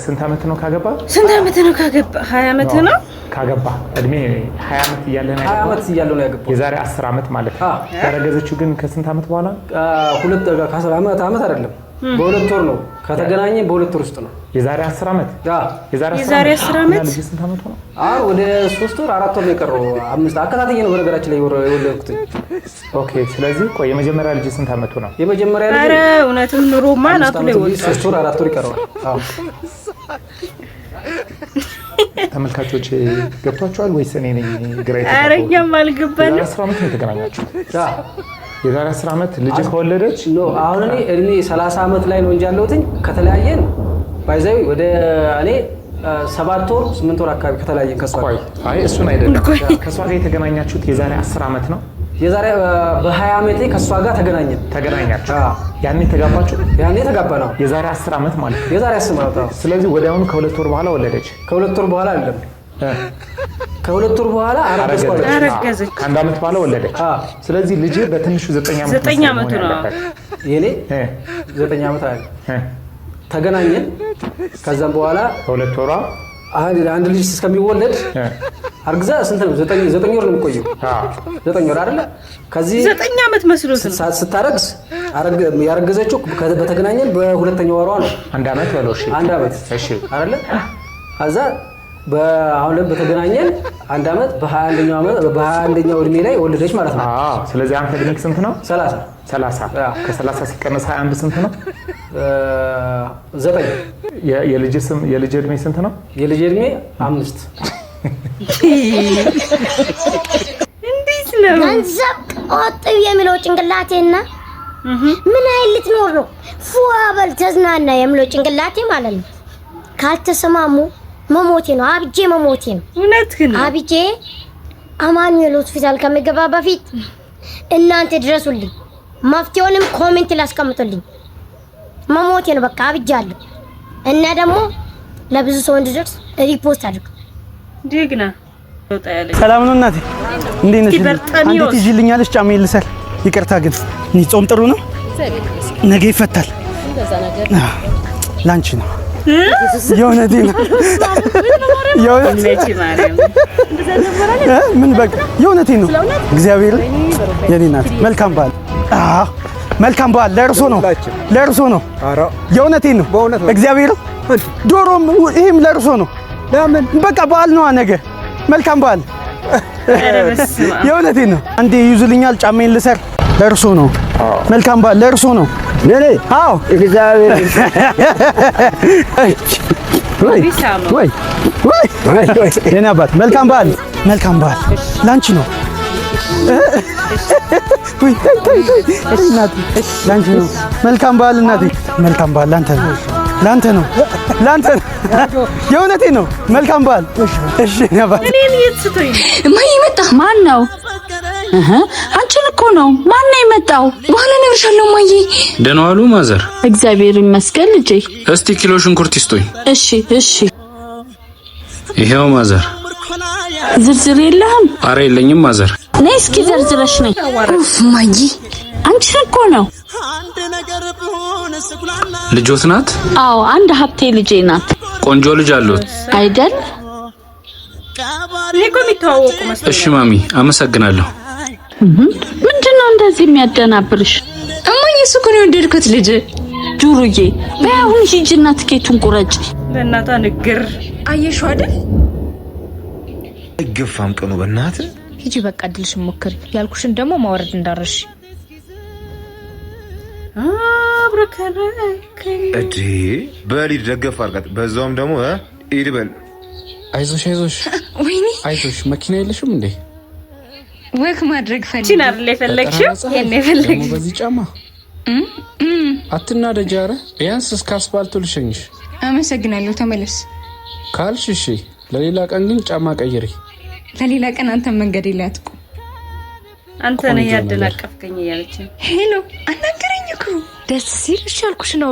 ስንት አመት ነው ካገባ? ስንት አመት ነው ካገባ? 20 አመት ነው ካገባ። እድሜ 20 አመት እያለ ነው 20 አመት እያለ ነው ያገባው። የዛሬ 10 አመት ማለት ነው። ያረገዘችው ግን ከስንት አመት በኋላ? ከ10 አመት አይደለም፣ በሁለት ወር ነው ከተገናኘ፣ በሁለት ወር ውስጥ ነው። የዛሬ 10 አመት? የዛሬ 10 አመት። ልጅ ስንት አመት ነው? ወደ 3 ወር 4 ወር ነው የቀረው። 5 አከታተየ ነው በነገራችን ላይ የወለድኩት። ኦኬ። ስለዚህ ቆይ የመጀመሪያ ልጅ ስንት አመቱ ነው? የመጀመሪያ ልጅ አረ እውነቱን ኑሮማ ናቱ ላይ ወልድ 3 ወር 4 ወር ይቀረዋል። ተመልካቾች ገብቷቸዋል ወይስ እኔ ነኝ ግራ የተጋባሁት? አረኛም አልገባንም። 10 አመት ነው የተገናኛችሁ? የዛሬ 10 አመት ልጅ ከወለደች ነው። አሁን እኔ 30 አመት ላይ ነው እንጂ ያለሁትኝ ከተለያየን ባይዘይ ወደ እኔ 7 ወር 8 ወር አካባቢ ከተለያየን ከሷ። አይ እሱን አይደለም። ከሷ ጋር የተገናኛችሁት የዛሬ 10 አመት ነው? የዛሬ በ20 አመት ከሷ ጋር ተገናኛችሁ። ያኔ ተጋባችሁ? ያኔ ተጋባ ነው። የዛሬ 10 አመት ማለት ነው። የዛሬ 10 አመት። ስለዚህ ወዲያውኑ ከ2 ወር በኋላ ወለደች? ከ2 ወር በኋላ አይደለም፣ ከ2 ወር በኋላ አረገዘች። ከአንድ አመት በኋላ ወለደች። ስለዚህ ልጅ በትንሹ 9 አመት ነው። የኔ 9 አመት አይደል? ተገናኘን። ከዛም በኋላ በ2 ወሯ አንድ ልጅ እስከሚወለድ አርግዛ ስንት ነው? 9 ወር ነው የሚቆየው። 9 ወር አይደለ? ከዚህ 9 አመት መስሎት ስታረግዝ ያረገዘችው በተገናኘን በሁለተኛው ወሯ ነው። አንድ አመት በለው። እሺ፣ አንድ አመት። እሺ አይደለ? ከዛ አሁን በተገናኘን አንድ አመት በ21ኛው እድሜ ላይ ወለደች ማለት ነው። ስለዚህ አንተ እድሜህ ስንት ነው? 30 ከ30 ሲቀነስ 21 ስንት ነው? 9 የልጅ እድሜ ስንት ነው? የልጅ እድሜ 5 እንዴት ነው ገንዘብ ቆጥብ የሚለው ጭንቅላቴና ምን አይል ልትኖር ነው ፏበል ተዝናና የሚለው ጭንቅላቴ ማለት ነው። ካልተሰማሙ መሞቴ ነው። አብጄ መሞቴ ነው። እውነትህን ነው። አብጄ አማኑኤል ሆስፒታል ከመገባ በፊት እናንተ ድረሱልኝ። መፍትሄውንም ኮሜንት ላስቀምጡልኝ። መሞቴ ነው። በቃ አብጃለሁ። እና ደግሞ ለብዙ ሰው እንዲደርስ ሪፖስት አድርጉ። ደግና ሰላም ነው እናቴ፣ እንዴት ነሽ? አንዴ ትይዥልኛለሽ? ጫማዬን ልሰር። ይቅርታ ግን እኔ ጾም ጥሩ ነው። ነገ ይፈታል። ላንቺ ነው። የእውነቴን ነው። ምን በቃ የእውነቴን ነው። እግዚአብሔር የኔ ናት። መልካም በዓል። መልካም በዓል። ለእርሶ ነው፣ ለእርሶ ነው። የእውነቴን ነው። እግዚአብሔር ዶሮም ይሄም ለእርሶ ነው። ለምን በቃ በዓል ነው ነገ። መልካም በዓል። የእውነቴን ነው። አንዴ ይይዙልኛል? ጫማዬን ልሰር። ለእርሶ ነው። መልካም በዓል። ለእርሶ ነው። ነኔ አዎ፣ እግዚአብሔር ወይ የኔ አባት መልካም በዓል። መልካም በዓል ላንቺ ነው። ወይ እናቴ ላንቺ ነው። መልካም በዓል እናቴ። መልካም በዓል ላንተ ነው። ላንተ ነው። ላንተ የእውነቴን ነው። መልካም በዓል። እሺ ነበር እኔን እየተሰጠኝ ማን ይመጣ? ማን ነው? አንቺን እኮ ነው። ማን ነው የመጣው? በኋላ ነግርሻለሁ። ማዬ ደህና ዋሉ ማዘር? እግዚአብሔር ይመስገን ልጄ። እስቲ ኪሎ ሽንኩርት ይስጡኝ። እሺ እሺ። ይሄው ማዘር። ዝርዝር የለህም? አረ የለኝም ማዘር። ነይ እስኪ ዘርዝረሽ ነይ። ኡፍ ማዬ አንቺን እኮ ነው። ልጆት ናት? አዎ አንድ ሀብቴ ልጄ ናት። ቆንጆ ልጅ አሉት አይደል? ለቆም ይተዋወቁ መስሎኝ። እሺ ማሚ አመሰግናለሁ። ምንድነው እንደዚህ የሚያደናብርሽ? እማዬ እሱ እኮ ነው የወደድኩት ልጅ። ጁሩዬ በአሁን ሂጂና ትኬቱን ቁረጭ። ለእናቷ ንግር አየሽው አይደል? ግፋም ቀኑ በእናት ሂጂ በቃ ድልሽን ሞክሪ። ያልኩሽን ደግሞ ማውረድ እንዳረሽ። እዲ በሊድ ደገፍ አርጋት። በዛውም ደግሞ ኢድበል አይዞሽ አይዞሽ። ወይኔ አይዞሽ። መኪና የለሽም እንዴ? ወክ ማድረግ ፈልግ ቺናር ለፈለግሽው የኔ ፈለግ በዚህ ጫማ አትናደጂ። ኧረ ቢያንስ እስከ አስፋልቱ ልሸኝሽ። አመሰግናለሁ። ተመለስ ካልሽ እሺ። ለሌላ ቀን ግን ጫማ ቀይሪ። ለሌላ ቀን አንተ መንገድ ላይ አትቁ። አንተ ነህ ያደናቀፍከኝ ያለች። ሄሎ አናገረኝ እኮ ደስ ሲል እሺ አልኩሽ ነው።